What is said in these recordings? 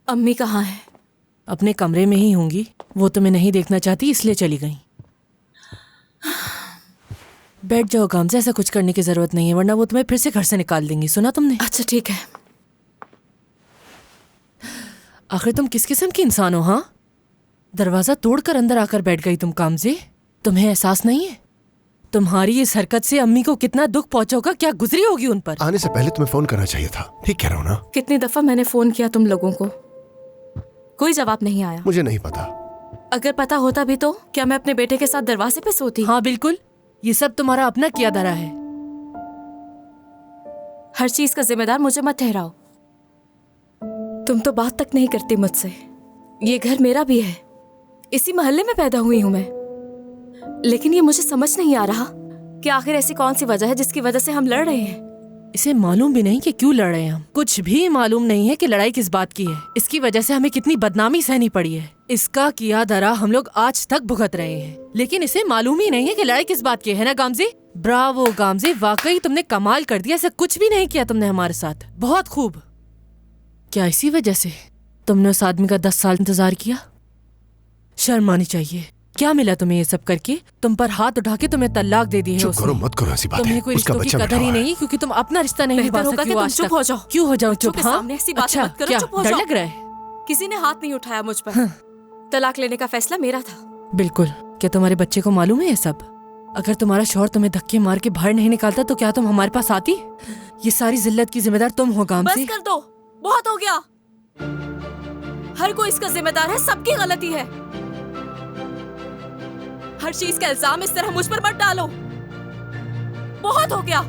अम्मी कहाँ है? अपने कमरे में ही होंगी। वो तुम्हें नहीं देखना चाहती इसलिए चली गई। बैठ जाओ गामज़ा, ऐसा कुछ करने की जरूरत नहीं है वरना वो तुम्हें फिर से घर से निकाल देंगी। सुना तुमने? अच्छा ठीक है। आखिर तुम किस किस्म की इंसान हो? हाँ, दरवाजा तोड़कर अंदर आकर बैठ गई तुम कामज़े। तुम्हें एहसास नहीं है तुम्हारी इस हरकत से अम्मी को कितना दुख पहुंचा होगा? क्या गुजरी होगी उन पर? आने से पहले तुम्हें फोन करना चाहिए था। ठीक कह रहा हूँ ना? कितनी दफा मैंने फोन किया तुम लोगों को, कोई जवाब नहीं आया। मुझे नहीं पता। अगर पता होता भी तो क्या मैं अपने बेटे के साथ दरवाजे पे सोती? हाँ बिल्कुल, ये सब तुम्हारा अपना किया धरा है। हर चीज का जिम्मेदार मुझे मत ठहराओ। तुम तो बात तक नहीं करती मुझसे। ये घर मेरा भी है, इसी मोहल्ले में पैदा हुई हूं मैं। लेकिन ये मुझे समझ नहीं आ रहा कि आखिर ऐसी कौन सी वजह है जिसकी वजह से हम लड़ रहे हैं। इसे मालूम भी नहीं कि क्यों लड़ रहे हैं हम। कुछ भी मालूम नहीं है कि लड़ाई किस बात की है। इसकी वजह से हमें कितनी बदनामी सहनी पड़ी है। इसका किया धरा हम लोग आज तक भुगत रहे हैं, लेकिन इसे मालूम ही नहीं है कि लड़ाई किस बात की है ना गामज़े? ब्रावो गामज़े, वाकई तुमने कमाल कर दिया। ऐसा कुछ भी नहीं किया तुमने हमारे साथ। बहुत खूब। क्या इसी वजह से तुमने उस आदमी का 10 साल इंतजार किया? शर्म आनी चाहिए। क्या मिला तुम्हें ये सब करके? तुम पर हाथ उठा के तुम्हें तलाक दे दी है चुप उसने। करो, मत करो ऐसी बातें। तुम्हें कोई उसका रिश्तों की बच्चा कदर बैठा ही हुआ है। नहीं क्योंकि तुम अपना रिश्ता नहीं निभा बेहतर होगा सकती कि हो तुम आज चुप तक। हो जाओ। क्यों हो जाओ बच्चों चुप? के हाँ, सामने ऐसी बातें अच्छा मत करो, क्या चुप हो डर जाओ। लग रहा है? किसी ने हाथ नहीं उठाया मुझ पर। तलाक लेने का फैसला मेरा था। बिल्कुल। क्या तुम्हारे बच्चे को मालूम है ये सब? अगर तुम्हारा शौहर तुम्हें धक्के मार के बाहर नहीं निकालता तो क्या तुम हमारे पास आती? ये सारी जिल्लत की जिम्मेदार तुम हो गामज़े। बस कर दो, बहुत हो गया। हर कोई इसका जिम्मेदार है, सबकी गलती है। हर चीज का इल्जाम इस तरह मुझ पर मत डालो। बहुत हो गया।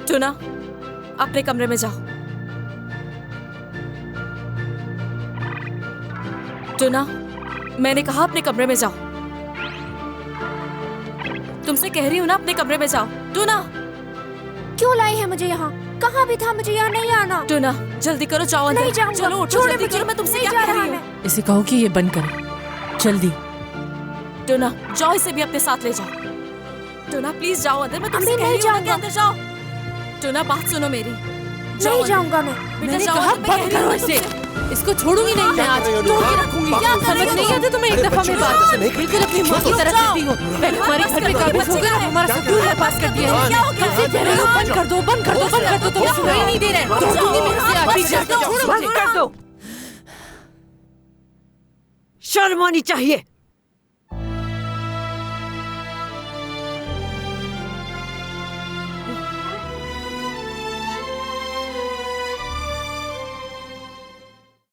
चुना, अपने कमरे में जाओ। चुना, मैंने कहा अपने कमरे में जाओ। तुमसे कह रही हूँ ना, अपने कमरे में जाओ। टूना, क्यों लाई है मुझे यहाँ? कहाँ भी था, मुझे यहाँ नहीं आना। टूना जल्दी करो, जाओ अंदर। नहीं जाऊंगा। चलो उठो, छोड़ो जल्दी मुझे। करो। मैं तुमसे नहीं क्या जा कह रहा रही मैं। हूँ? इसे कहो कि ये बंद करे जल्दी। टूना जाओ, इसे भी अपने साथ ले जाओ। टूना प्लीज जाओ अंदर, मैं तुमसे अभी कह नहीं रही हूँ ना कि जाऊंगा। अंदर जाओ। टूना बात सुनो मेरी, जाओ नहीं अंदर। जाऊंगा मैं। बेटा मैंने जाओ कहा अंदर, मैं कह बंद रही हूँ करो ना इसे। तुमसे। इसको छोड़ूंगी नहीं मैं आज। तोड़ के रखूंगी। क्या कर रही समझ हो नहीं तुम? आता तुम्हें एक दफा में बात। बिल्कुल अपनी माँ की तरह करती हो। पहले हमारे घर पे काबिज हो गए, अब हमारा सुकून है पास कर दिया है। क्या हो गया? तुमसे कह रही हो बंद कर दो, बंद कर दो, बंद कर दो। तुम सुनाई नहीं दे रहे। तोड़ूंगी मेरे से आज। बंद कर दो। छोड़ो मुझे। बंद कर दो। शर्म आनी चाहिए।